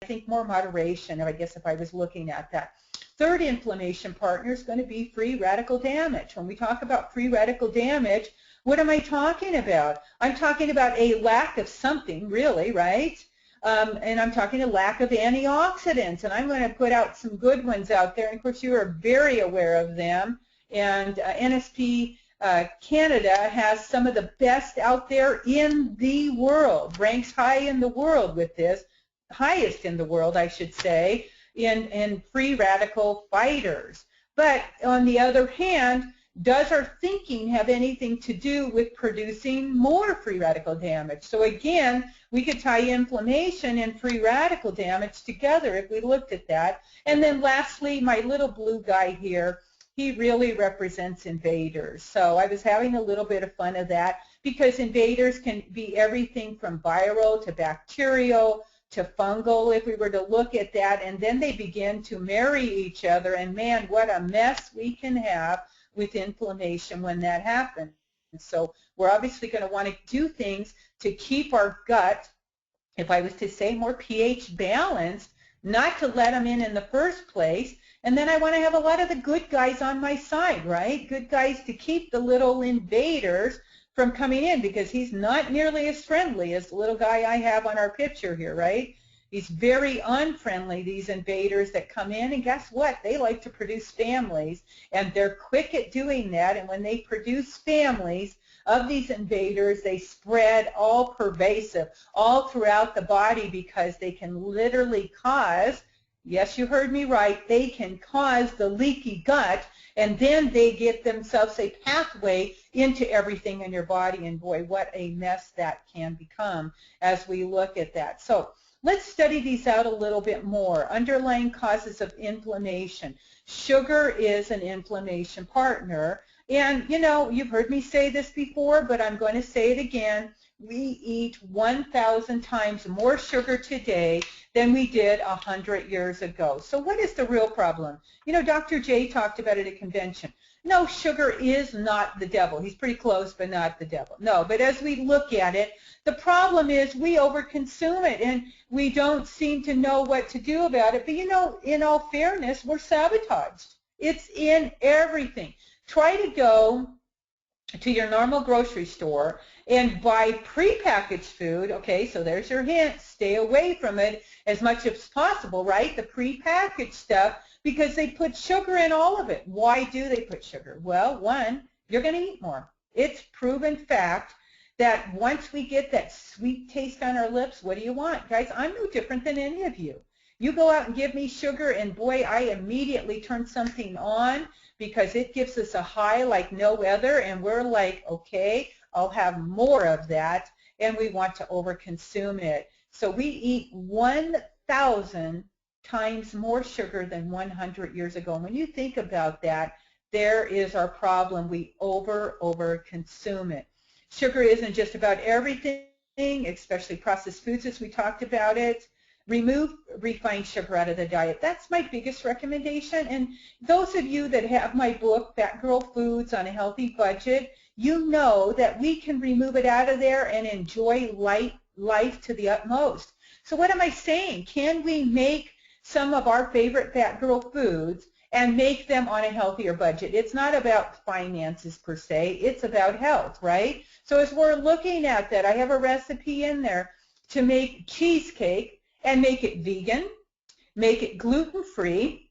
think more moderation, I guess, if I was looking at that. Third inflammation partner is going to be free radical damage. When we talk about free radical damage, what am I talking about? I'm talking about a lack of something, really, right? And I'm talking a lack of antioxidants, and I'm going to put out some good ones out there. And of course, you are very aware of them. And NSP Canada has some of the best out there in the world, ranks high in the world with this, highest in the world, I should say, in free radical fighters. But on the other hand, does our thinking have anything to do with producing more free radical damage? So again, we could tie inflammation and free radical damage together if we looked at that. And then lastly, my little blue guy here, he really represents invaders. So I was having a little bit of fun of that because invaders can be everything from viral to bacterial to fungal, if we were to look at that, and then they begin to marry each other, and man, what a mess we can have with inflammation when that happens. So we're obviously going to want to do things to keep our gut, if I was to say, more pH balanced, not to let them in the first place. And then I want to have a lot of the good guys on my side, right? Good guys to keep the little invaders from coming in, because he's not nearly as friendly as the little guy I have on our picture here, right? He's very unfriendly, these invaders that come in, and guess what? They like to produce families, and they're quick at doing that, and when they produce families of these invaders, they spread all pervasive, all throughout the body, because they can literally cause, yes, you heard me right, they can cause the leaky gut, and then they get themselves a pathway into everything in your body, and boy, what a mess that can become as we look at that. So let's study these out a little bit more. Underlying causes of inflammation. Sugar is an inflammation partner, and you know, you've heard me say this before, but I'm going to say it again. We eat 1,000 times more sugar today than we did 100 years ago. So what is the real problem? You know, Dr. J talked about it at convention. No, sugar is not the devil. He's pretty close, but not the devil. No, but as we look at it, the problem is we overconsume it, and we don't seem to know what to do about it. But you know, in all fairness, we're sabotaged. It's in everything. Try to go to your normal grocery store and buy prepackaged food. Okay, so there's your hint. Stay away from it as much as possible, right? The prepackaged stuff, because they put sugar in all of it. Why do they put sugar? Well, one, you're going to eat more. It's proven fact that once we get that sweet taste on our lips, what do you want? Guys, I'm no different than any of you. You go out and give me sugar, and boy, I immediately turn something on, because it gives us a high like no other, and we're like, okay, I'll have more of that, and we want to overconsume it. So we eat 1,000 times more sugar than 100 years ago. And when you think about that, there is our problem. We overconsume it. Sugar isn't just about everything, especially processed foods, as we talked about it. Remove refined sugar out of the diet. That's my biggest recommendation. And those of you that have my book, Fat Girl Foods on a Healthy Budget, you know that we can remove it out of there and enjoy life to the utmost. So what am I saying? Can we make some of our favorite fat girl foods and make them on a healthier budget? It's not about finances per se. It's about health, right? So as we're looking at that, I have a recipe in there to make cheesecake and make it vegan, make it gluten-free,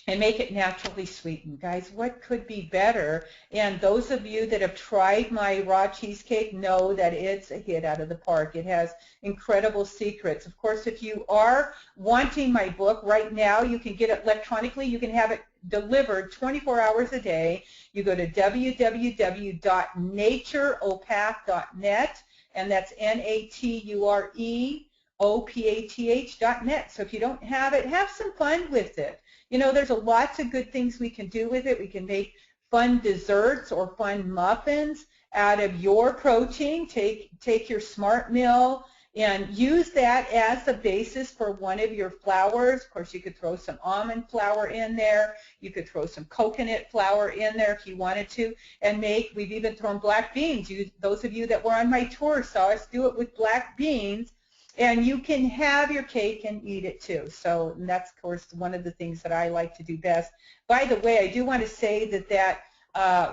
and make it naturally sweetened. Guys, what could be better? And those of you that have tried my raw cheesecake know that it's a hit out of the park. It has incredible secrets. Of course, if you are wanting my book right now, you can get it electronically. You can have it delivered 24 hours a day. You go to www.natureopath.net, and that's NatureOpath.net. So if you don't have it, have some fun with it. You know, there's lots of good things we can do with it. We can make fun desserts or fun muffins out of your protein. Take your smart meal and use that as the basis for one of your flours. Of course, you could throw some almond flour in there. You could throw some coconut flour in there if you wanted to, and we've even thrown black beans. Those of you that were on my tour saw us do it with black beans. And you can have your cake and eat it too. So that's, of course, one of the things that I like to do best. By the way, I do want to say that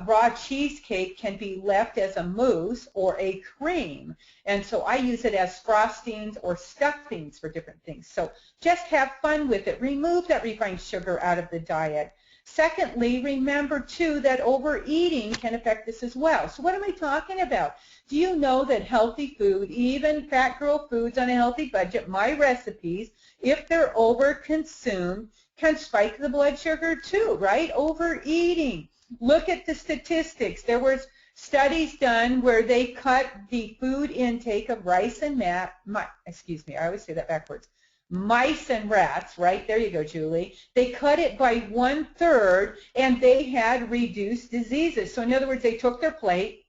raw cheesecake can be left as a mousse or a cream. And so I use it as frostings or stuffings for different things. So just have fun with it. Remove that refined sugar out of the diet. Secondly, remember too that overeating can affect this as well. So what am I talking about? Do you know that healthy food, even fat girl foods on a healthy budget, my recipes, if they're overconsumed, can spike the blood sugar too, right? Overeating. Look at the statistics. There was studies done where they cut the food intake of rice and I always say that backwards. Mice and rats, right? There you go, Julie. They cut it by 1/3 and they had reduced diseases. So in other words, they took their plate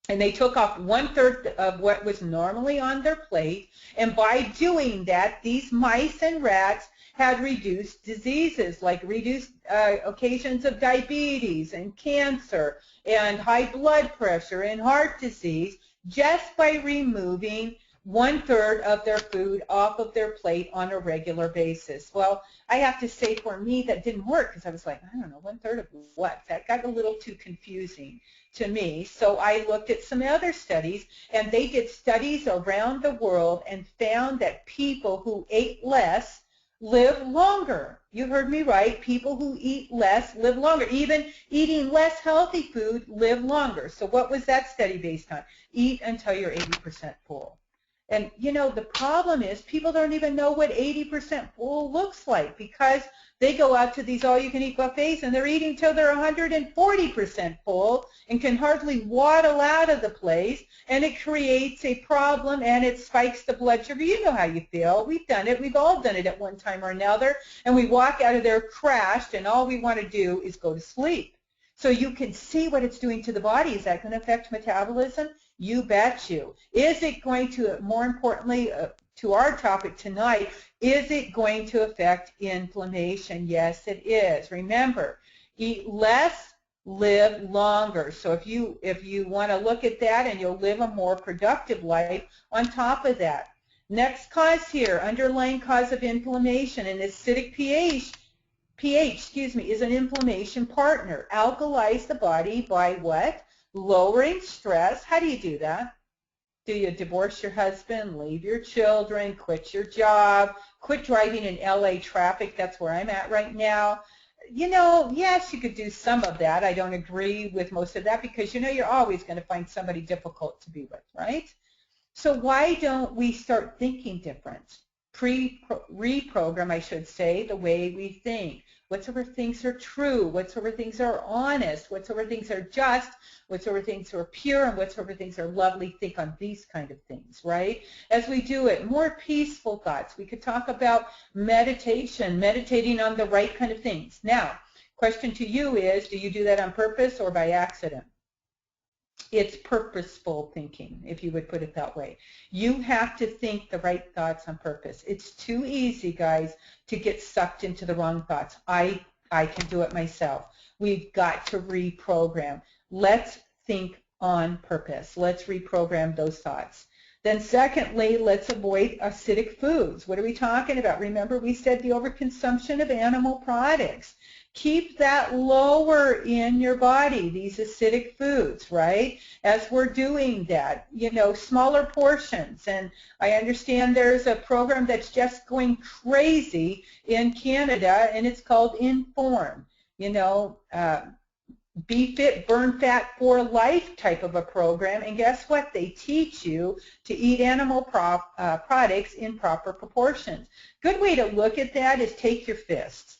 and they took off 1/3 of what was normally on their plate, and by doing that, these mice and rats had reduced diseases, like reduced occasions of diabetes and cancer and high blood pressure and heart disease, just by removing 1/3 of their food off of their plate on a regular basis. Well, I have to say for me that didn't work, because I was like, I don't know, 1/3 of what? That got a little too confusing to me. So I looked at some other studies, and they did studies around the world and found that people who ate less live longer. You heard me right. People who eat less live longer. Even eating less healthy food live longer. So what was that study based on? Eat until you're 80% full. And, you know, the problem is people don't even know what 80% full looks like, because they go out to these all-you-can-eat buffets and they're eating till they're 140% full and can hardly waddle out of the place, and it creates a problem and it spikes the blood sugar. You know how you feel. We've done it. We've all done it at one time or another, and we walk out of there crashed, and all we want to do is go to sleep. So you can see what it's doing to the body. Is that going to affect metabolism? You bet you. Is it going to, more importantly, to our topic tonight, is it going to affect inflammation? Yes, it is. Remember, eat less, live longer. So if you want to look at that, and you'll live a more productive life on top of that. Next cause here, underlying cause of inflammation, and acidic pH, is an inflammation partner. Alkalize the body by what? Lowering stress. How do you do that? Do you divorce your husband, leave your children, quit your job, quit driving in LA traffic? That's where I'm at right now. You know, yes, you could do some of that. I don't agree with most of that, because, you know, you're always going to find somebody difficult to be with, right? So why don't we start thinking different? Reprogram, I should say, the way we think. Whatsoever things are true, whatsoever things are honest, whatsoever things are just, whatsoever things are pure, and whatsoever things are lovely, think on these kind of things, right? As we do it, more peaceful thoughts. We could talk about meditation, meditating on the right kind of things. Now, question to you is, do you do that on purpose or by accident? It's purposeful thinking, if you would put it that way. You have to think the right thoughts on purpose. It's too easy, guys, to get sucked into the wrong thoughts. I can do it myself. We've got to reprogram. Let's think on purpose. Let's reprogram those thoughts. Then secondly, let's avoid acidic foods. What are we talking about? Remember, we said the overconsumption of animal products. Keep that lower in your body, these acidic foods, right? As we're doing that, you know, smaller portions. And I understand there's a program that's just going crazy in Canada, and it's called Inform. You know, Be Fit, Burn Fat for Life type of a program. And guess what? They teach you to eat animal products in proper proportions. Good way to look at that is take your fists.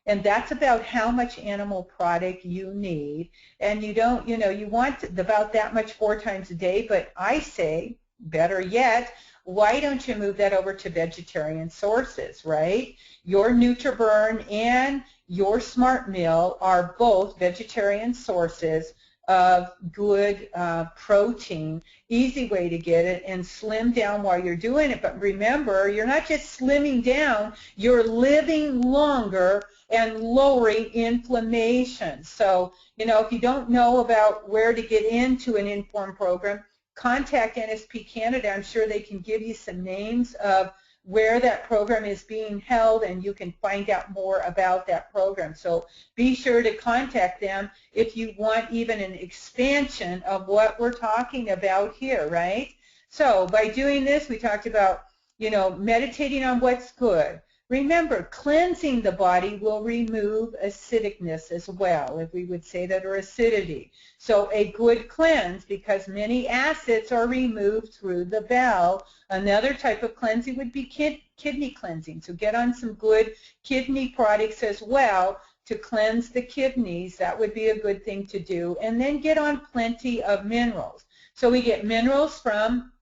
And that's about how much animal product you need. And you don't, you know, you want about that much 4 times a day, but I say, better yet, why don't you move that over to vegetarian sources, right? Your NutriBurn and your Smart Meal are both vegetarian sources of good protein. Easy way to get it, and slim down while you're doing it. But remember, you're not just slimming down, you're living longer and lowering inflammation. So, you know, if you don't know about where to get into an Inform program, contact NSP Canada. I'm sure they can give you some names of where that program is being held, and you can find out more about that program. So be sure to contact them if you want even an expansion of what we're talking about here, right? So by doing this, we talked about, meditating on what's good. Remember, cleansing the body will remove acidicness as well, if we would say that, or acidity. So a good cleanse, because many acids are removed through the bowel. Another type of cleansing would be kidney cleansing. So get on some good kidney products as well to cleanse the kidneys. That would be a good thing to do. And then get on plenty of minerals. So we get minerals from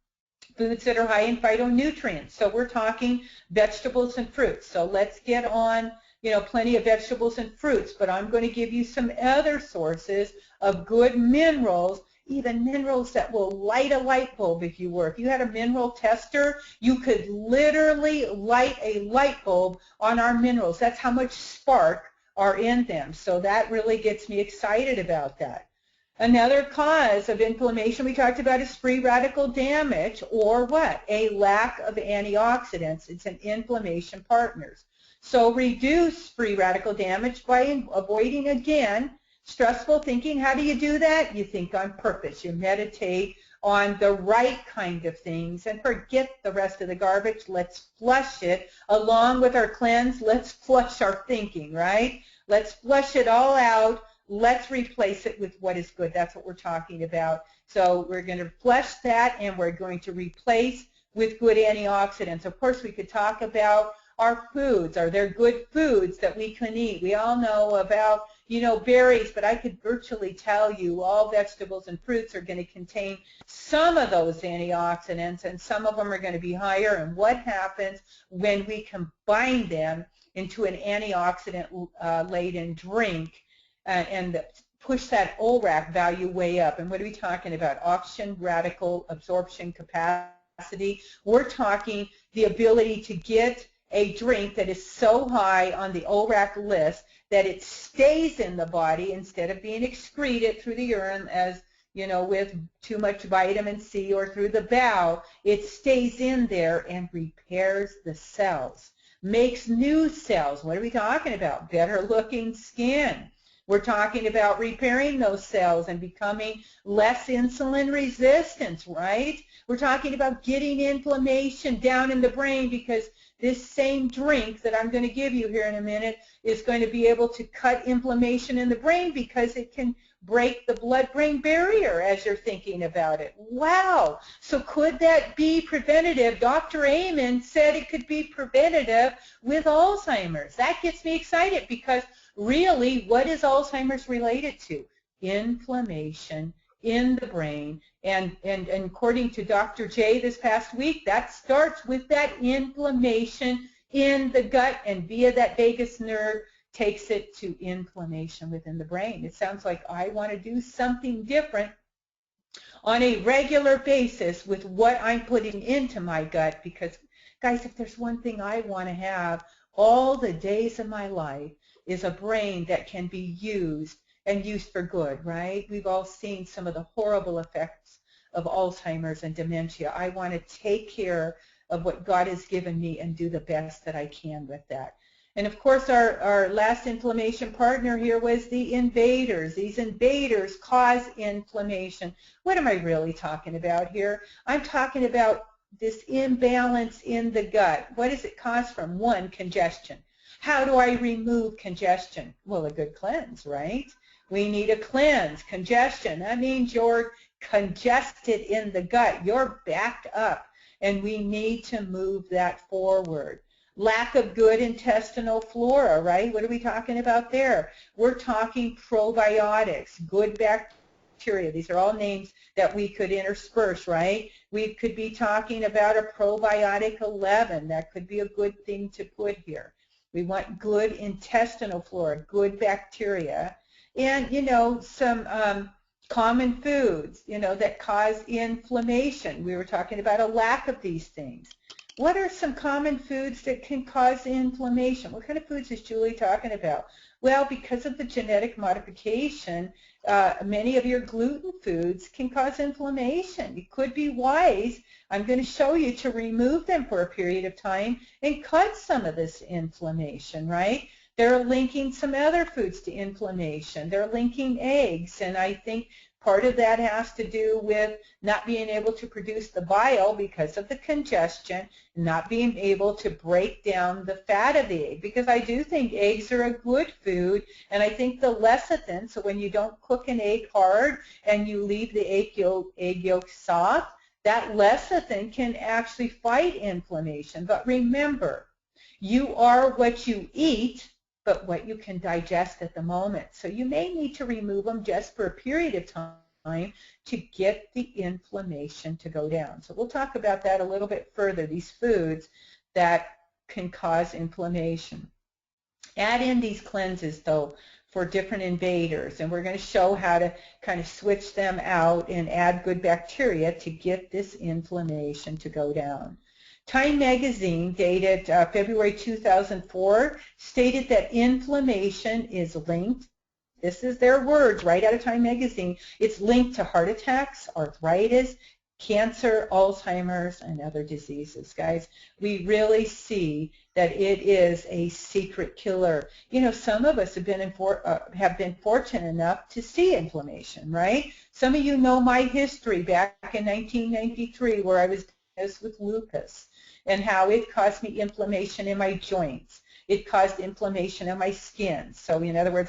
foods that are high in phytonutrients. So we're talking vegetables and fruits. So let's get on, plenty of vegetables and fruits. But I'm going to give you some other sources of good minerals, even minerals that will light a light bulb if you were. If you had a mineral tester, you could literally light a light bulb on our minerals. That's how much spark are in them. So that really gets me excited about that. Another cause of inflammation we talked about is free radical damage, or what? A lack of antioxidants. It's an inflammation partner. So reduce free radical damage by avoiding, again, stressful thinking. How do you do that? You think on purpose. You meditate on the right kind of things and forget the rest of the garbage. Let's flush it. Along with our cleanse, let's flush our thinking, right? Let's flush it all out. Let's replace it with what is good. That's what we're talking about. So we're going to flush that, and we're going to replace with good antioxidants. Of course, we could talk about our foods. Are there good foods that we can eat? We all know about, berries, but I could virtually tell you all vegetables and fruits are going to contain some of those antioxidants, and some of them are going to be higher. And what happens when we combine them into an antioxidant-laden drink? And push that ORAC value way up. And what are we talking about? Oxygen radical absorption capacity. We're talking the ability to get a drink that is so high on the ORAC list that it stays in the body instead of being excreted through the urine as, with too much vitamin C, or through the bowel. It stays in there and repairs the cells, makes new cells. What are we talking about? Better looking skin. We're talking about repairing those cells and becoming less insulin resistant, right? We're talking about getting inflammation down in the brain, because this same drink that I'm going to give you here in a minute is going to be able to cut inflammation in the brain, because it can break the blood-brain barrier as you're thinking about it. Wow. So could that be preventative? Dr. Amen said it could be preventative with Alzheimer's. That gets me excited, because really, what is Alzheimer's related to? Inflammation in the brain. And according to Dr. J this past week, that starts with that inflammation in the gut, and via that vagus nerve takes it to inflammation within the brain. It sounds like I want to do something different on a regular basis with what I'm putting into my gut, because, guys, if there's one thing I want to have all the days of my life, is a brain that can be used and used for good, right? We've all seen some of the horrible effects of Alzheimer's and dementia. I want to take care of what God has given me and do the best that I can with that. And of course, our last inflammation partner here was the invaders. These invaders cause inflammation. What am I really talking about here? I'm talking about this imbalance in the gut. What does it cause from? One, congestion. How do I remove congestion? Well, a good cleanse, right? We need a cleanse. Congestion, that means you're congested in the gut. You're backed up, and we need to move that forward. Lack of good intestinal flora, right? What are we talking about there? We're talking probiotics, good bacteria. These are all names that we could intersperse, right? We could be talking about a probiotic 11. That could be a good thing to put here. We want good intestinal flora, good bacteria, and, some common foods, that cause inflammation. We were talking about a lack of these things. What are some common foods that can cause inflammation? What kind of foods is Julie talking about? Well, because of the genetic modification, many of your gluten foods can cause inflammation. It could be wise, I'm going to show you, to remove them for a period of time and cut some of this inflammation, right? They're linking some other foods to inflammation. They're linking eggs, and I think part of that has to do with not being able to produce the bile because of the congestion, not being able to break down the fat of the egg, because I do think eggs are a good food, and I think the lecithin, so when you don't cook an egg hard and you leave the egg yolk soft, that lecithin can actually fight inflammation. But remember, you are what you eat, but what you can digest at the moment. So you may need to remove them just for a period of time to get the inflammation to go down. So we'll talk about that a little bit further, these foods that can cause inflammation. Add in these cleanses, though, for different invaders, and we're going to show how to kind of switch them out and add good bacteria to get this inflammation to go down. Time magazine, dated February 2004, stated that inflammation is linked, this is their words right out of Time magazine, it's linked to heart attacks, arthritis, cancer, Alzheimer's, and other diseases. Guys, we really see that it is a secret killer. You know, some of us have been fortunate enough to see inflammation, right? Some of you know my history back in 1993, where I was diagnosed with lupus, and how it caused me inflammation in my joints. It caused inflammation in my skin. So in other words,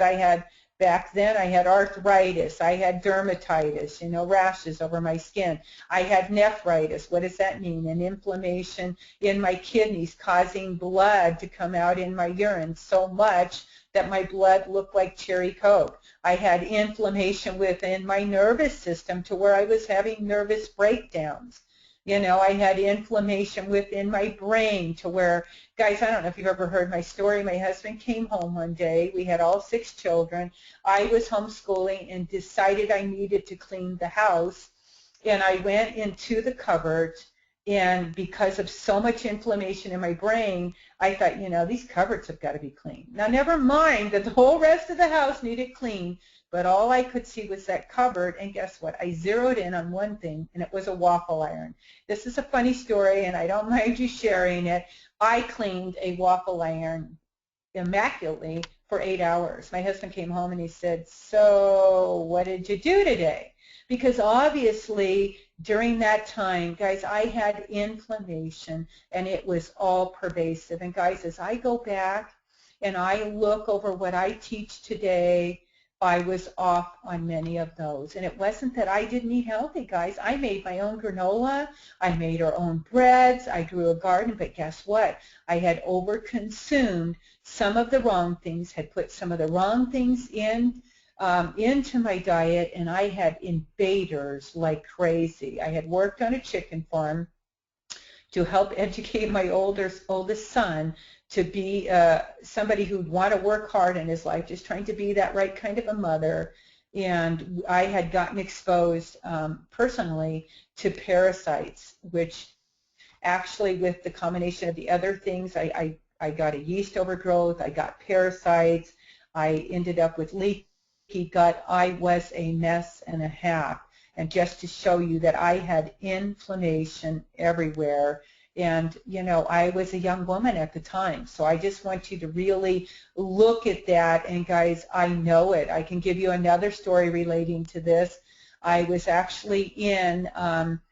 back then I had arthritis, I had dermatitis, you know, rashes over my skin. I had nephritis. What does that mean? An inflammation in my kidneys causing blood to come out in my urine so much that my blood looked like cherry Coke. I had inflammation within my nervous system to where I was having nervous breakdowns. You know, I had inflammation within my brain to where, guys, I don't know if you've ever heard my story. My husband came home one day. We had all 6 children. I was homeschooling and decided I needed to clean the house. And I went into the cupboard, and because of so much inflammation in my brain, I thought, you know, these cupboards have got to be cleaned. Now, never mind that the whole rest of the house needed cleaned, but all I could see was that cupboard, and guess what? I zeroed in on one thing, and it was a waffle iron. This is a funny story, and I don't mind you sharing it. I cleaned a waffle iron immaculately for 8 hours. My husband came home and he said, so what did you do today? Because obviously during that time, guys, I had inflammation, and it was all pervasive. And guys, as I go back and I look over what I teach today, I was off on many of those. And it wasn't that I didn't eat healthy, guys. I made my own granola. I made our own breads. I grew a garden. But guess what? I had overconsumed some of the wrong things, had put some of the wrong things into my diet, and I had invaders like crazy. I had worked on a chicken farm to help educate my oldest son to be somebody who'd want to work hard in his life, just trying to be that right kind of a mother. And I had gotten exposed personally to parasites, which actually, with the combination of the other things, I got a yeast overgrowth, I got parasites, I ended up with leaky gut. I was a mess and a half. And just to show you that I had inflammation everywhere. And, you know, I was a young woman at the time. So I just want you to really look at that. And, guys, I know it. I can give you another story relating to this. I was actually in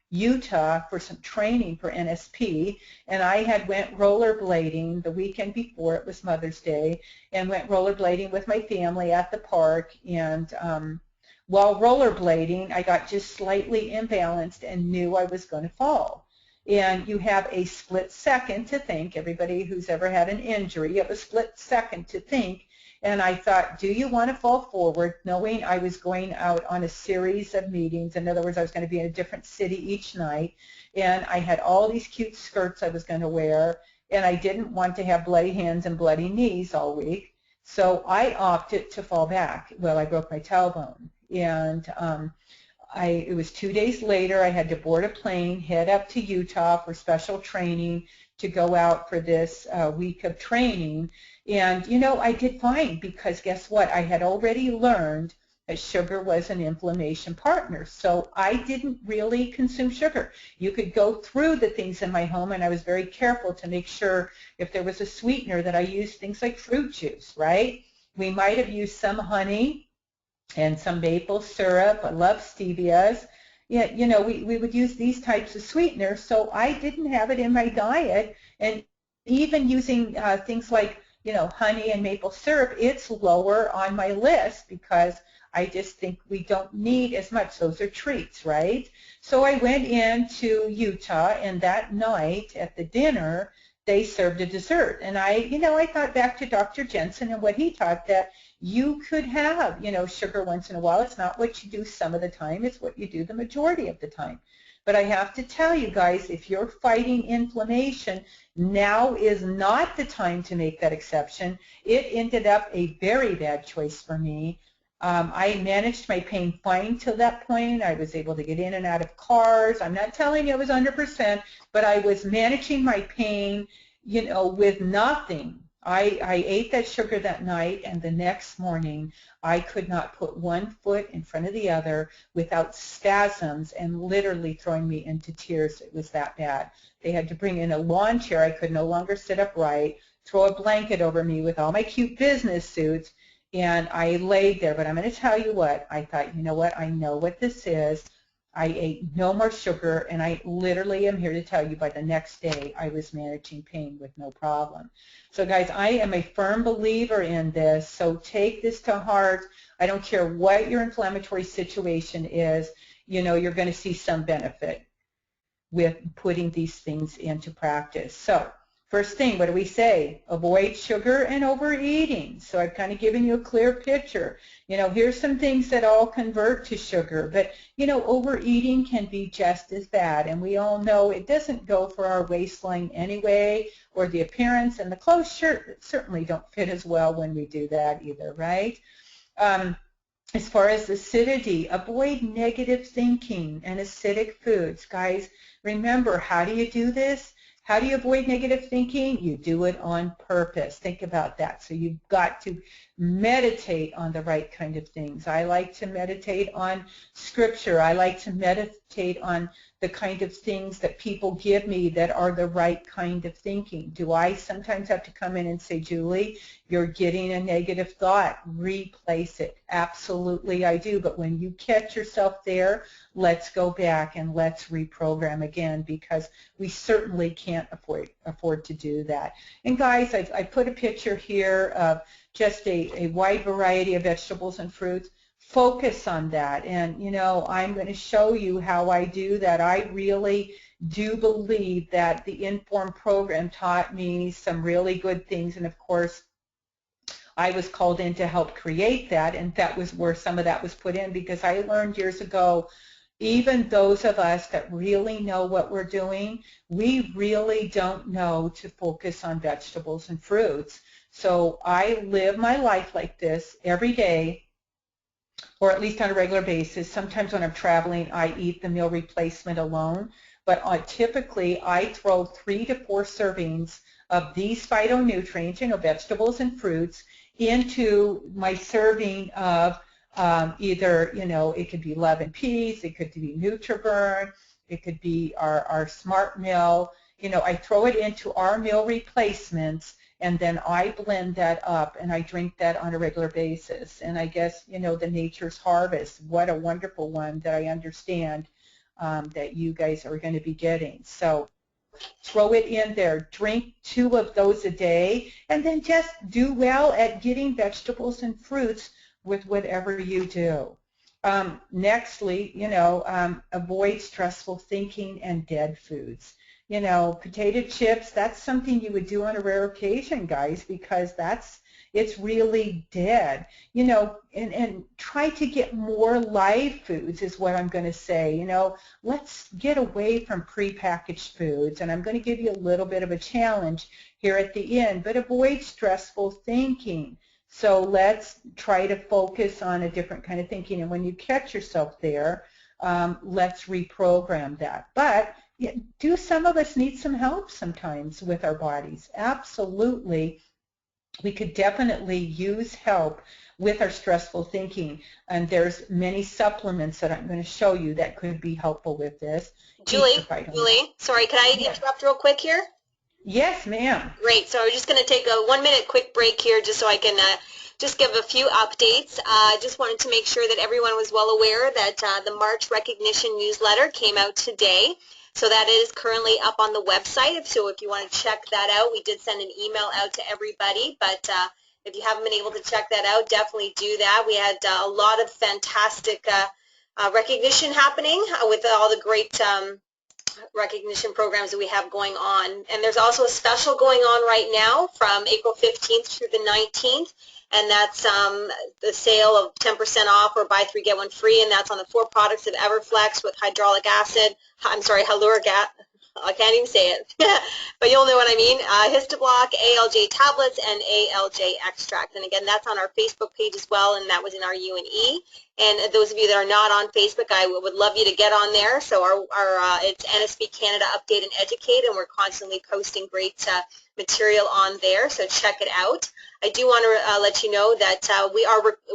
Utah for some training for NSP, and I had went rollerblading the weekend before. It was Mother's Day, and went rollerblading with my family at the park. And while rollerblading, I got just slightly imbalanced and knew I was going to fall. And you have a split second to think. Everybody who's ever had an injury, you have a split second to think. And I thought, do you want to fall forward, knowing I was going out on a series of meetings? In other words, I was going to be in a different city each night, and I had all these cute skirts I was going to wear, and I didn't want to have bloody hands and bloody knees all week. So I opted to fall back. Well, I broke my tailbone, and it was 2 days later. I had to board a plane, head up to Utah for special training to go out for this week of training. And, you know, I did fine because guess what? I had already learned that sugar was an inflammation partner. So I didn't really consume sugar. You could go through the things in my home, and I was very careful to make sure if there was a sweetener that I used things like fruit juice, right? We might have used some honey and some maple syrup. I love stevias. Yeah, you know, we would use these types of sweeteners, so I didn't have it in my diet. And even using things like, you know, honey and maple syrup, it's lower on my list because I just think we don't need as much. Those are treats, right? So I went into Utah, and that night at the dinner, they served a dessert. And I thought back to Dr. Jensen and what he taught, that you could have, you know, sugar once in a while. It's not what you do some of the time. It's what you do the majority of the time. But I have to tell you guys, if you're fighting inflammation, now is not the time to make that exception. It ended up a very bad choice for me. I managed my pain fine till that point. I was able to get in and out of cars. I'm not telling you it was 100%, but I was managing my pain, you know, with nothing. I ate that sugar that night, and the next morning I could not put one foot in front of the other without spasms and literally throwing me into tears. It was that bad. They had to bring in a lawn chair. I could no longer sit upright, throw a blanket over me with all my cute business suits, and I laid there. But I'm going to tell you what, I thought, you know what, I know what this is. I ate no more sugar, and I literally am here to tell you by the next day I was managing pain with no problem. So guys, I am a firm believer in this, so take this to heart. I don't care what your inflammatory situation is, you know, you're going to see some benefit with putting these things into practice. So first thing, what do we say? Avoid sugar and overeating. So I've kind of given you a clear picture. You know, here's some things that all convert to sugar, but, you know, overeating can be just as bad. And we all know it doesn't go for our waistline anyway, or the appearance, and the clothes certainly don't fit as well when we do that either, right? As far as acidity, avoid negative thinking and acidic foods. Guys, remember, how do you do this? How do you avoid negative thinking? You do it on purpose. Think about that. So you've got to meditate on the right kind of things. I like to meditate on scripture. I like to meditate on the kind of things that people give me that are the right kind of thinking. Do I sometimes have to come in and say, Julie, you're getting a negative thought, replace it? Absolutely I do. But when you catch yourself there, let's go back and let's reprogram again, because we certainly can't afford to do that. And guys, I put a picture here of just a wide variety of vegetables and fruits. Focus on that, and you know, I'm going to show you how I do that. I really do believe that the Inform program taught me some really good things, and of course I was called in to help create that, and that was where some of that was put in, because I learned years ago, even those of us that really know what we're doing, we really don't know to focus on vegetables and fruits. So I live my life like this every day, or at least on a regular basis. Sometimes when I'm traveling, I eat the meal replacement alone, but typically I throw 3 to 4 servings of these phytonutrients, you know, vegetables and fruits, into my serving of either, you know, it could be Love and Peace, it could be Nutriburn, it could be our Smart Meal. You know, I throw it into our meal replacements, and then I blend that up and I drink that on a regular basis. And I guess, you know, the Nature's Harvest, what a wonderful one that I understand that you guys are going to be getting. So throw it in there, drink 2 of those a day, and then just do well at getting vegetables and fruits with whatever you do. Nextly, you know, avoid stressful thinking and dead foods. You know, potato chips, that's something you would do on a rare occasion, guys, because it's really dead. You know, and try to get more live foods is what I'm going to say. You know, let's get away from prepackaged foods, and I'm going to give you a little bit of a challenge here at the end, but avoid stressful thinking. So let's try to focus on a different kind of thinking, and when you catch yourself there, let's reprogram that. But do some of us need some help sometimes with our bodies? Absolutely. We could definitely use help with our stressful thinking, and there's many supplements that I'm going to show you that could be helpful with this. Julie, sorry, can I interrupt real quick here? Yes, ma'am. Great. So we're just going to take a 1-minute quick break here just so I can just give a few updates. I just wanted to make sure that everyone was well aware that the March recognition newsletter came out today. So that is currently up on the website. So if you want to check that out, we did send an email out to everybody. But if you haven't been able to check that out, definitely do that. We had a lot of fantastic recognition happening with all the great recognition programs that we have going on. And there's also a special going on right now from April 15th through the 19th, and that's the sale of 10% off or buy 3 get 1 free, and that's on the 4 products of Everflex with hyaluronic acid. I can't even say it, but you'll know what I mean. Histoblock, ALJ tablets, and ALJ extract. And again, that's on our Facebook page as well, and that was in our U&E. And those of you that are not on Facebook, I would love you to get on there. So it's NSB Canada Update and Educate, and we're constantly posting great material on there, so check it out. I do want to let you know that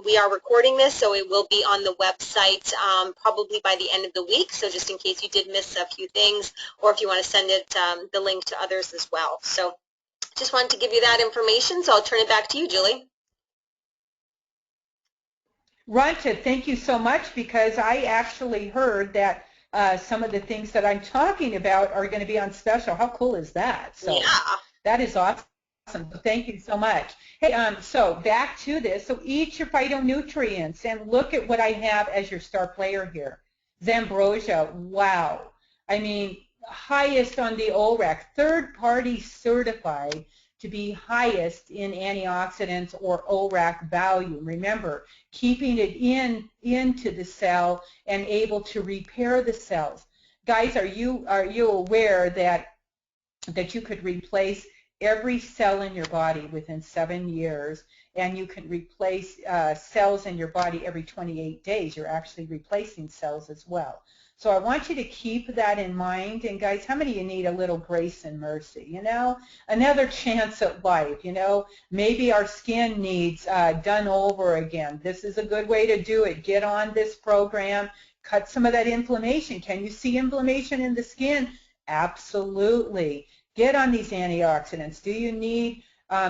we are recording this, so it will be on the website probably by the end of the week, so just in case you did miss a few things, or if you want to send it the link to others as well. So just wanted to give you that information, so I'll turn it back to you, Julie. Rhonda, thank you so much, because I actually heard that some of the things that I'm talking about are going to be on special. How cool is that? So yeah. That is awesome. Thank you so much. Hey, so back to this. So eat your phytonutrients, and look at what I have as your star player here. Zambrosia, wow. I mean, highest on the ORAC, third-party certified to be highest in antioxidants or ORAC value. Remember, keeping it into the cell and able to repair the cells. Guys, are you aware that you could replace every cell in your body within 7 years, and you can replace cells in your body every 28 days. You're actually replacing cells as well. So I want you to keep that in mind. And guys, how many of you need a little grace and mercy? You know, another chance at life. You know, maybe our skin needs done over again. This is a good way to do it. Get on this program. Cut some of that inflammation. Can you see inflammation in the skin? Absolutely. Get on these antioxidants. Do you need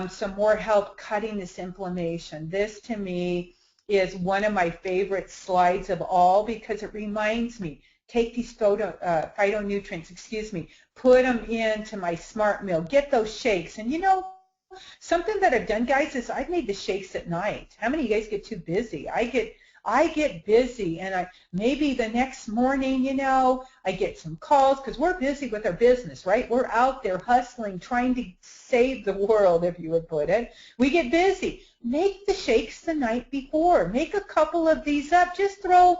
some more help cutting this inflammation? This, to me, is one of my favorite slides of all, because it reminds me, take these phytonutrients, put them into my smart meal. Get those shakes. And you know, something that I've done, guys, is I've made the shakes at night. How many of you guys get too busy? I get busy, and maybe the next morning, you know, I get some calls, because we're busy with our business, right? We're out there hustling, trying to save the world, if you would put it. We get busy. Make the shakes the night before. Make a couple of these up. Just throw,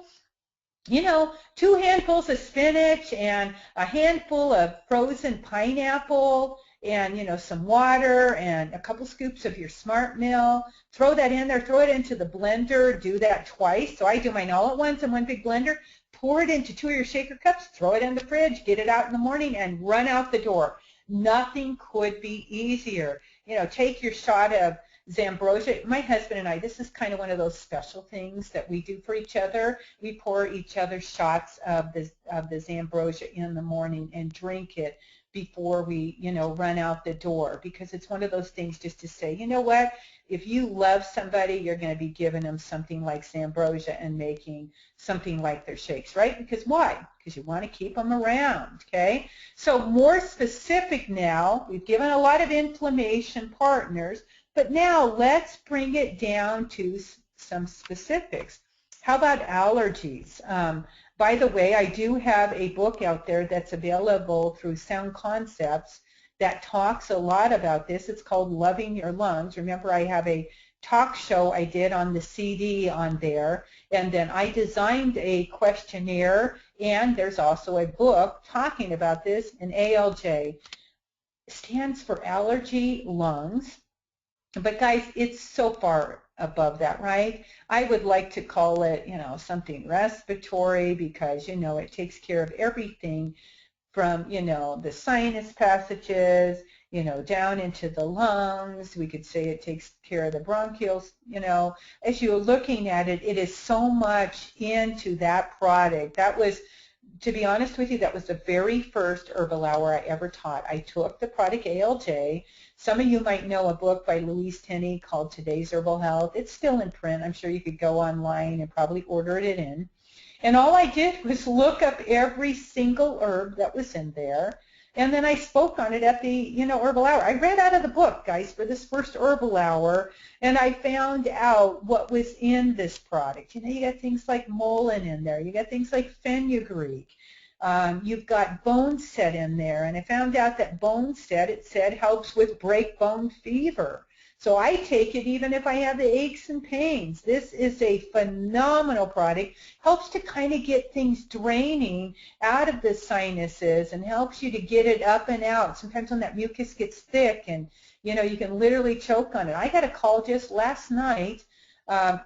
you know, 2 handfuls of spinach and a handful of frozen pineapple, and, you know, some water and a couple scoops of your smart meal. Throw that in there. Throw it into the blender. Do that twice. So I do mine all at once in one big blender. Pour it into 2 of your shaker cups. Throw it in the fridge. Get it out in the morning and run out the door. Nothing could be easier. You know, take your shot of Zambrosia. My husband and I, this is kind of one of those special things that we do for each other. We pour each other shots of the Zambrosia in the morning and drink it before we, you know, run out the door, because it's one of those things just to say, you know what, if you love somebody, you're going to be giving them something like Zambrosia and making something like their shakes, right? Because why? Because you want to keep them around, okay? So more specific now, we've given a lot of inflammation partners, but now let's bring it down to some specifics. How about allergies? By the way, I do have a book out there that's available through Sound Concepts that talks a lot about this. It's called Loving Your Lungs. Remember, I have a talk show I did on the CD on there, and then I designed a questionnaire, and there's also a book talking about this. And ALJ stands for allergy lungs. But guys, it's so far above that, right? I would like to call it, you know, something respiratory, because, you know, it takes care of everything from, the sinus passages, down into the lungs. We could say it takes care of the bronchioles. As you're looking at it, it is so much into that product. That was, to be honest with you, that was the very first herbal hour I ever taught. I took the product ALJ. Some of you might know a book by Louise Tenney called Today's Herbal Health. It's still in print. I'm sure you could go online and probably order it in. And all I did was look up every single herb that was in there, and then I spoke on it at the, herbal hour. I read out of the book, guys, for this first herbal hour, and I found out what was in this product. You got things like mullein in there. You got things like fenugreek. You've got boneset in there, and I found out that boneset, it said, helps with breakbone fever. So I take it even if I have the aches and pains. This is a phenomenal product. Helps to kind of get things draining out of the sinuses and helps you to get it up and out. Sometimes when that mucus gets thick and, you can literally choke on it. I got a call just last night.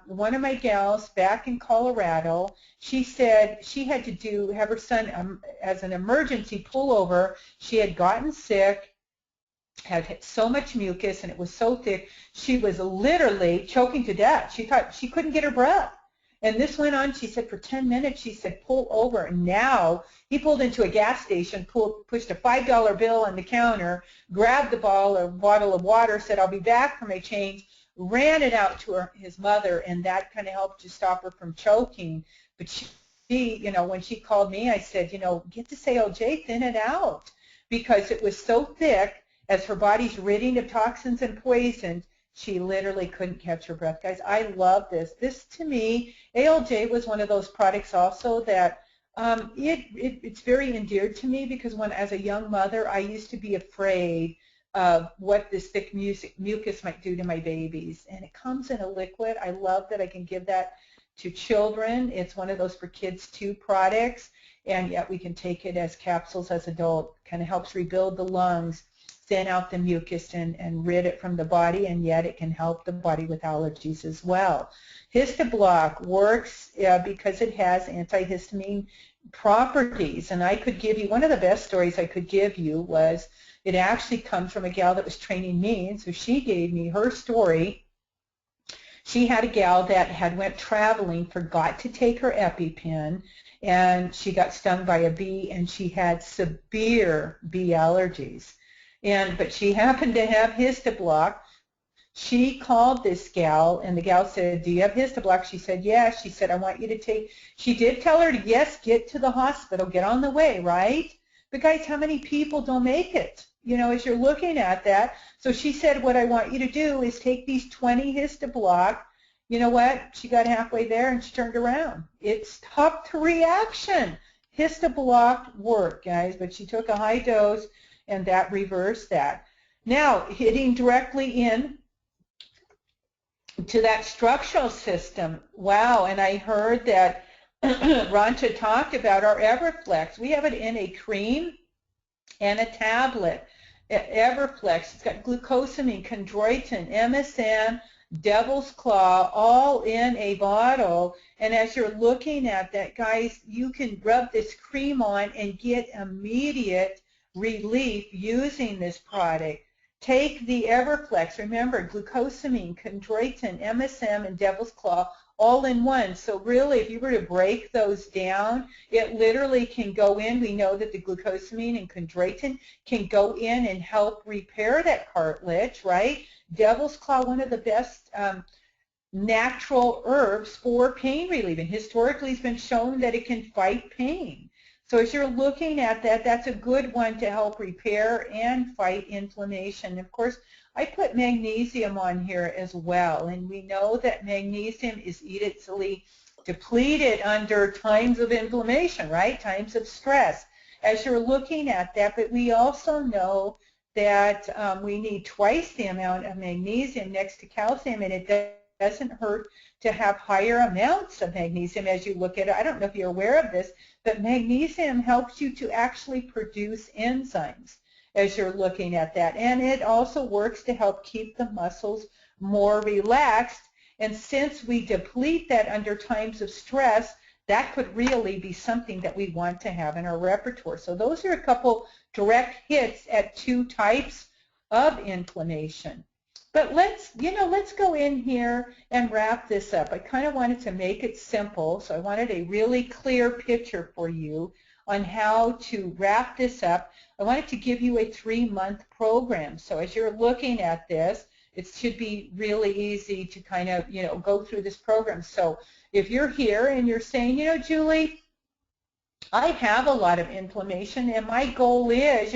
One of my gals back in Colorado, she said she had to have her son as an emergency pullover. She had gotten sick, had so much mucus, and it was so thick, she was literally choking to death. She thought she couldn't get her breath. And this went on, she said, for 10 minutes. She said, pull over. And now he pulled into a gas station, pushed a $5 bill on the counter, grabbed the bottle of water, said, I'll be back for my change, ran it out to his mother, and that kind of helped to stop her from choking. But she, when she called me, I said, get this ALJ, thin it out, because it was so thick. As her body's ridding of toxins and poisons, she literally couldn't catch her breath. Guys, I love this. This, to me, ALJ was one of those products also that it's very endeared to me, because as a young mother, I used to be afraid of what this thick mucus might do to my babies. And it comes in a liquid. I love that I can give that to children. It's one of those for kids too products, and yet we can take it as capsules as adult. Kind of helps rebuild the lungs, thin out the mucus, and rid it from the body, and yet it can help the body with allergies as well. Histoblock works because it has antihistamine properties, and I could give you, one of the best stories I could give you was, it actually comes from a gal that was training me, and so she gave me her story. She had a gal that had went traveling, forgot to take her EpiPen, and she got stung by a bee, and she had severe bee allergies. But she happened to have Histoblock. She called this gal, and the gal said, do you have Histoblock? She said, yes. She said, I want you to take, she did tell her to, yes, get to the hospital, get on the way, right? But guys, how many people don't make it, as you're looking at that? So she said, what I want you to do is take these 20 Histoblock. You know what? She got halfway there and she turned around. It stopped the reaction. Histoblock worked, guys, but she took a high dose, and that reversed that. Now, hitting directly in to that structural system, wow, and I heard that Ranta talked about our Everflex. We have it in a cream and a tablet. Everflex, it's got glucosamine, chondroitin, MSM, devil's claw, all in a bottle. And as you're looking at that, guys, you can rub this cream on and get immediate relief using this product. Take the Everflex, remember, glucosamine, chondroitin, MSM, and devil's claw, all in one. So really, if you were to break those down, it literally can go in. We know that the glucosamine and chondroitin can go in and help repair that cartilage, right? Devil's claw, one of the best natural herbs for pain relief, and historically it's been shown that it can fight pain. So as you're looking at that, that's a good one to help repair and fight inflammation. Of course, I put magnesium on here as well, and we know that magnesium is easily depleted under times of inflammation, right? Times of stress. As you're looking at that, but we also know that we need twice the amount of magnesium next to calcium, and it doesn't hurt to have higher amounts of magnesium as you look at it. I don't know if you're aware of this, but magnesium helps you to actually produce enzymes as you're looking at that. And it also works to help keep the muscles more relaxed. And since we deplete that under times of stress, that could really be something that we want to have in our repertoire. So those are a couple direct hits at two types of inflammation. But let's go in here and wrap this up. I kind of wanted to make it simple, so I wanted a really clear picture for you on how to wrap this up. I wanted to give you a 3-month program. So as you're looking at this, it should be really easy to kind of, go through this program. So if you're here and you're saying, Julie, I have a lot of inflammation, and my goal is,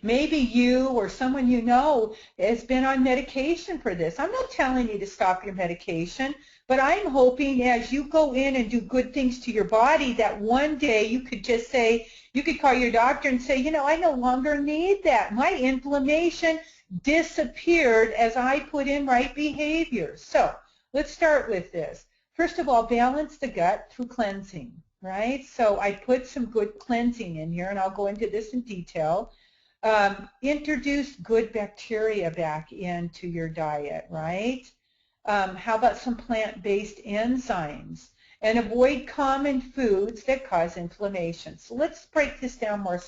maybe you or someone has been on medication for this. I'm not telling you to stop your medication, but I'm hoping as you go in and do good things to your body that one day you could just say, you could call your doctor and say, I no longer need that. My inflammation disappeared as I put in right behaviors. So let's start with this. First of all, balance the gut through cleansing. Right? So I put some good cleansing in here, and I'll go into this in detail. Introduce good bacteria back into your diet, right? How about some plant-based enzymes? And avoid common foods that cause inflammation. So let's break this down more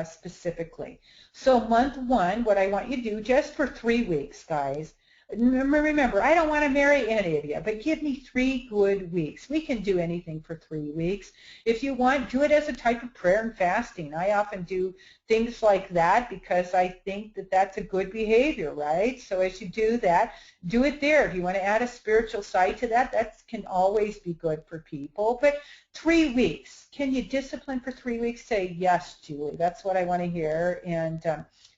specifically. So month 1, what I want you to do just for 3 weeks, guys. Remember, I don't want to marry any of you, but give me 3 good weeks. We can do anything for 3 weeks. If you want, do it as a type of prayer and fasting. I often do things like that because I think that that's a good behavior, right? So as you do that, do it there. If you want to add a spiritual side to that, that can always be good for people. But 3 weeks. Can you discipline for 3 weeks? Say, yes, Julie, that's what I want to hear. And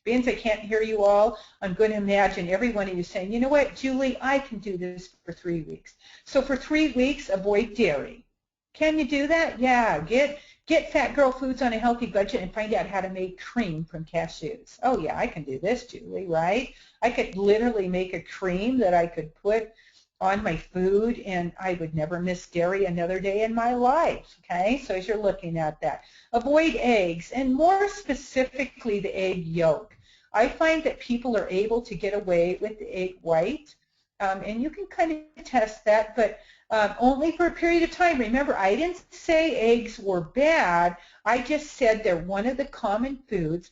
being I can't hear you all, I'm going to imagine every one of you saying, you know what, Julie, I can do this for 3 weeks. So for 3 weeks, avoid dairy. Can you do that? Yeah. Get Fat Girl Foods on a healthy budget and find out how to make cream from cashews. Oh, yeah, I can do this, Julie, right? I could literally make a cream that I could put on my food, and I would never miss dairy another day in my life, okay? So as you're looking at that, avoid eggs, and more specifically the egg yolk. I find that people are able to get away with the egg white, and you can kind of test that, but only for a period of time. Remember, I didn't say eggs were bad. I just said they're one of the common foods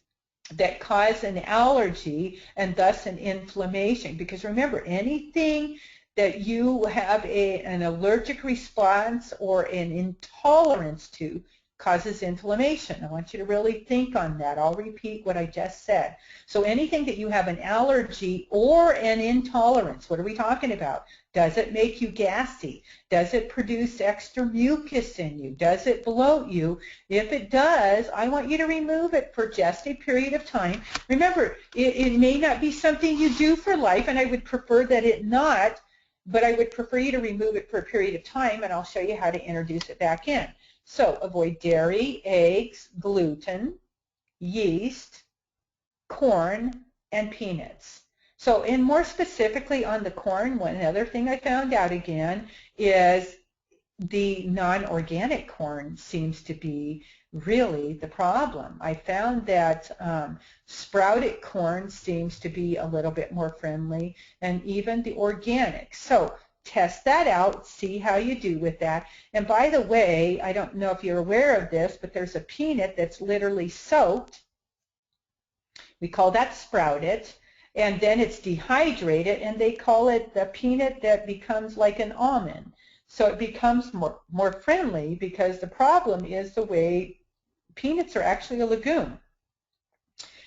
that cause an allergy and thus an inflammation. Because remember, anything that you have an allergic response or an intolerance to causes inflammation. I want you to really think on that. I'll repeat what I just said. So anything that you have an allergy or an intolerance, what are we talking about? Does it make you gassy? Does it produce extra mucus in you? Does it bloat you? If it does, I want you to remove it for just a period of time. Remember, it may not be something you do for life, and I would prefer that it not, but I would prefer you to remove it for a period of time, and I'll show you how to introduce it back in. So avoid dairy, eggs, gluten, yeast, corn, and peanuts. So, and more specifically on the corn, one other thing I found out again is the non-organic corn seems to be really the problem. I found that sprouted corn seems to be a little bit more friendly, and even the organic. So test that out, see how you do with that. And by the way, I don't know if you're aware of this, but there's a peanut that's literally soaked. We call that sprouted. And then it's dehydrated, and they call it the peanut that becomes like an almond. So it becomes more friendly, because the problem is the way peanuts are actually a legume.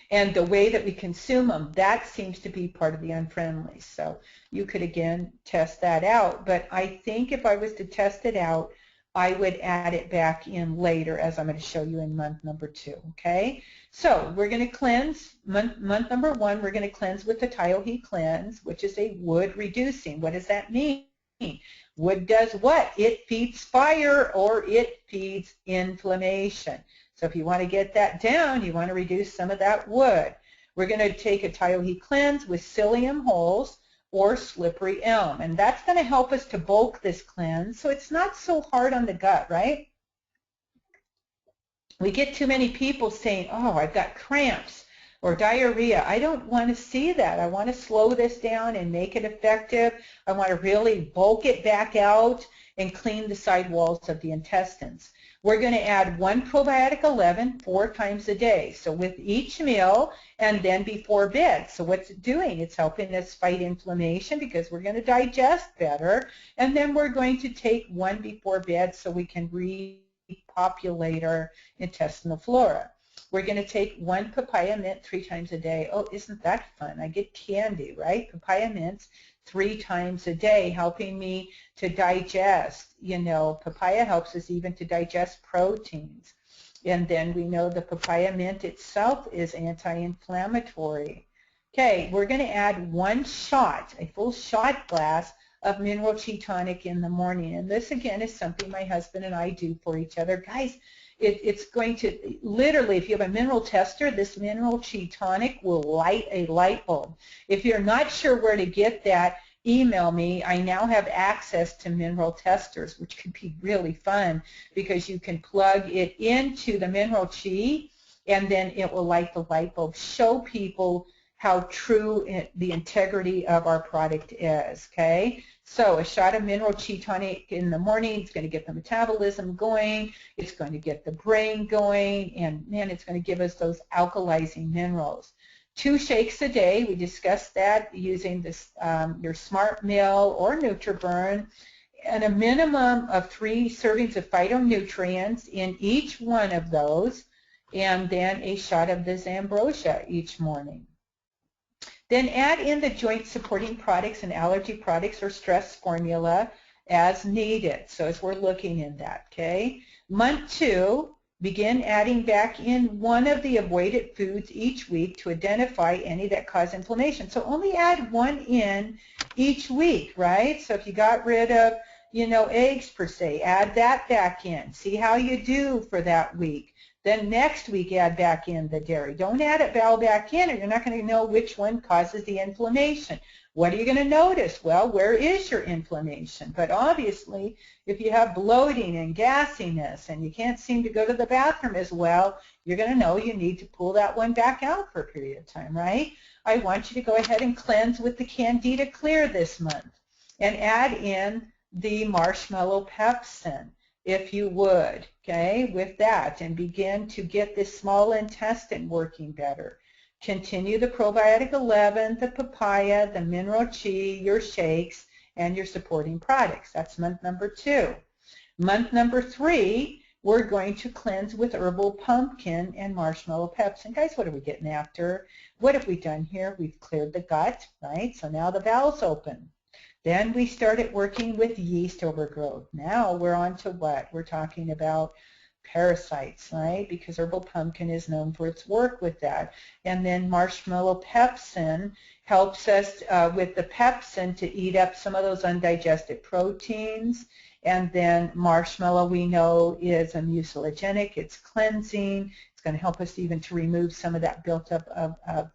And the way that we consume them, that seems to be part of the unfriendly. So you could, again, test that out. But I think if I was to test it out, I would add it back in later, as I'm going to show you in month number 2, okay? So we're going to cleanse, month number 1, we're going to cleanse with the Tiohe Cleanse, which is a wood reducing. What does that mean? Wood does what? It feeds fire, or it feeds inflammation. So if you want to get that down, you want to reduce some of that wood. We're going to take a Tiohe Cleanse with psyllium hulls or slippery elm, and that's going to help us to bulk this cleanse so it's not so hard on the gut, right? We get too many people saying, oh, I've got cramps. or diarrhea. I don't want to see that. I want to slow this down and make it effective. I want to really bulk it back out and clean the side walls of the intestines. We're going to add 1 probiotic 11 4 times a day. So with each meal and then before bed. So what's it doing? It's helping us fight inflammation because we're going to digest better. And then we're going to take 1 before bed so we can repopulate our intestinal flora. We're going to take 1 papaya mint 3 times a day. Oh, isn't that fun? I get candy, right? Papaya mints 3 times a day, helping me to digest. You know, papaya helps us even to digest proteins. And then we know the papaya mint itself is anti-inflammatory. Okay, we're going to add 1 shot, a full shot glass of mineral chi tonic in the morning. And this, again, is something my husband and I do for each other. Guys, it's going to, literally, if you have a mineral tester, this mineral chi tonic will light a light bulb. If you're not sure where to get that, email me. I now have access to mineral testers, which could be really fun because you can plug it into the mineral chi and then it will light the light bulb. Show people how true the integrity of our product is, okay? So a shot of mineral chi tonic in the morning is going to get the metabolism going, it's going to get the brain going, and man, it's going to give us those alkalizing minerals. 2 shakes a day, we discussed that using this, your Smart Meal or NutriBurn, and a minimum of 3 servings of phytonutrients in each one of those, and then a shot of this ambrosia each morning. Then add in the joint supporting products and allergy products or stress formula as needed. So as we're looking in that, okay? Month 2, begin adding back in 1 of the avoided foods each week to identify any that cause inflammation. So only add 1 in each week, right? So if you got rid of, you know, eggs per se, add that back in. See how you do for that week. Then next week, add back in the dairy. Don't add it all back in or you're not going to know which one causes the inflammation. What are you going to notice? Well, where is your inflammation? But obviously, if you have bloating and gassiness and you can't seem to go to the bathroom as well, you're going to know you need to pull that one back out for a period of time, right? I want you to go ahead and cleanse with the Candida Clear this month and add in the marshmallow pepsin, if you would, okay, with that, and begin to get this small intestine working better. Continue the probiotic 11, the papaya, the mineral chi, your shakes, and your supporting products. That's month number 2. Month number 3, we're going to cleanse with herbal pumpkin and marshmallow pepsin. Guys, what are we getting after? What have we done here? We've cleared the gut, right? So now the bowel's open. Then we started working with yeast overgrowth. Now we're on to what? We're talking about parasites, right? Because herbal pumpkin is known for its work with that. And then marshmallow pepsin helps us with the pepsin to eat up some of those undigested proteins. And then marshmallow, we know, is a mucilagenic. It's cleansing. It's going to help us even to remove some of that built up of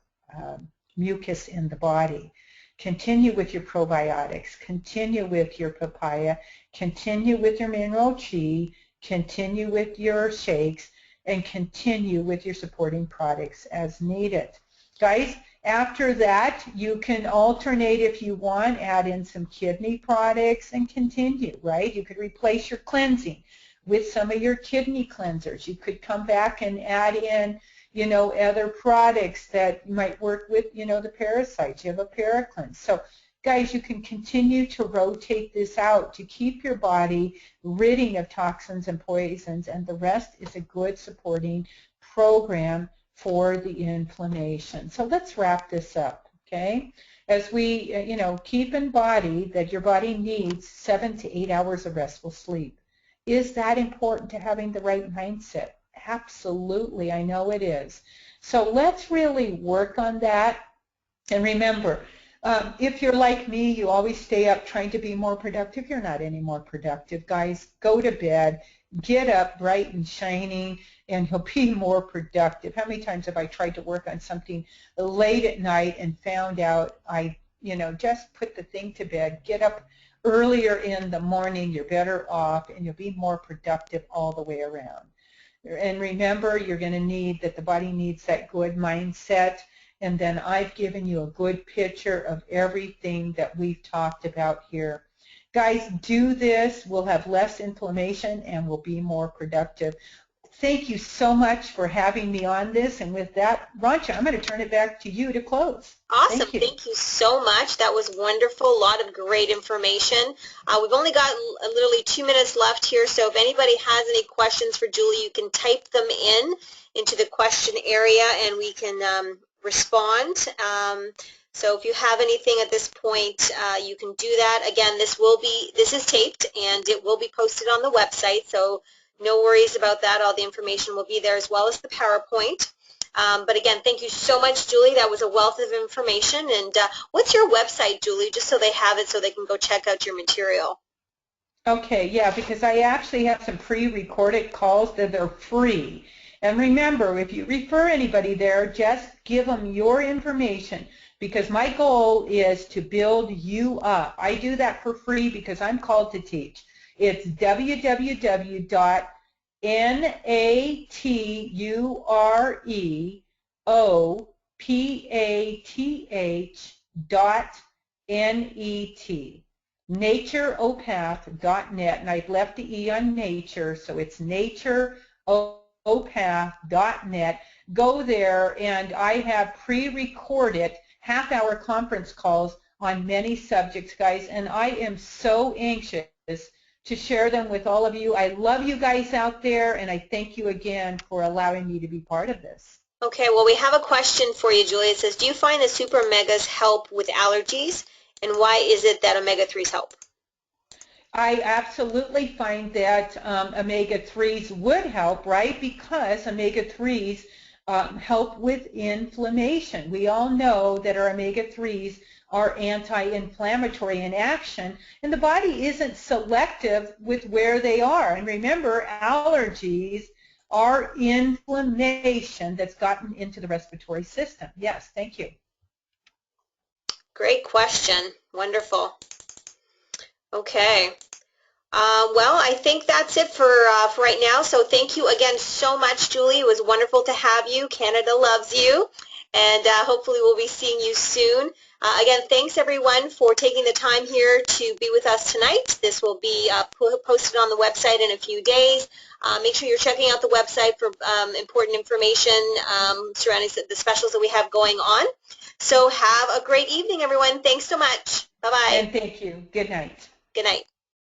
mucus in the body. Continue with your probiotics, continue with your papaya, continue with your mineral chi, continue with your shakes, and continue with your supporting products as needed. Guys, after that, you can alternate if you want, add in some kidney products and continue, right? You could replace your cleansing with some of your kidney cleansers. You could come back and add in, you know, other products that might work with, you know, the parasites. You have a paracleanse. So, guys, you can continue to rotate this out to keep your body ridding of toxins and poisons, and the rest is a good supporting program for the inflammation. So let's wrap this up, okay? As we, you know, keep in body that your body needs 7 to 8 hours of restful sleep. Is that important to having the right mindset? Absolutely, I know it is. So let's really work on that. And remember, if you're like me, you always stay up trying to be more productive. You're not any more productive, guys. Go to bed, get up bright and shining, and you'll be more productive. How many times have I tried to work on something late at night and found out I, you know, just put the thing to bed, get up earlier in the morning, you're better off, and you'll be more productive all the way around. And remember, you're going to need that the body needs that good mindset. And then I've given you a good picture of everything that we've talked about here. Guys, do this. We'll have less inflammation and we'll be more productive. Thank you so much for having me on this. And with that, Rancha, I'm going to turn it back to you to close. Awesome. Thank you so much. That was wonderful. A lot of great information. We've only got literally 2 minutes left here, so if anybody has any questions for Julie, you can type them into the question area and we can respond. So if you have anything at this point, you can do that. Again, this is taped and it will be posted on the website, so no worries about that. All the information will be there as well as the PowerPoint. But again, thank you so much, Julie. That was a wealth of information. And what's your website, Julie, just so they have it so they can go check out your material? Okay, yeah, because I actually have some pre-recorded calls that are free. And remember, if you refer anybody there, just give them your information, because my goal is to build you up. I do that for free because I'm called to teach. It's www.natureopath.net, natureopath.net, and I've left the E on nature, so it's natureopath.net. Go there, and I have pre-recorded half-hour conference calls on many subjects, guys, and I am so anxious to share them with all of you. I love you guys out there, and I thank you again for allowing me to be part of this. Okay, well, we have a question for you, Julie. It says, do you find the super omegas help with allergies, and why is it that omega-3s help? I absolutely find that omega-3s would help, right? Because omega-3s help with inflammation. We all know that our omega-3s are anti-inflammatory in action, and the body isn't selective with where they are. And remember, allergies are inflammation that's gotten into the respiratory system. Yes, thank you. Great question. Wonderful. Okay. Well, I think that's it for right now. So thank you again so much, Julie. It was wonderful to have you. Canada loves you. And hopefully we'll be seeing you soon. Again, thanks everyone for taking the time here to be with us tonight. This will be posted on the website in a few days. Make sure you're checking out the website for important information surrounding the specials that we have going on. So have a great evening, everyone. Thanks so much. Bye-bye. And thank you. Good night. Good night.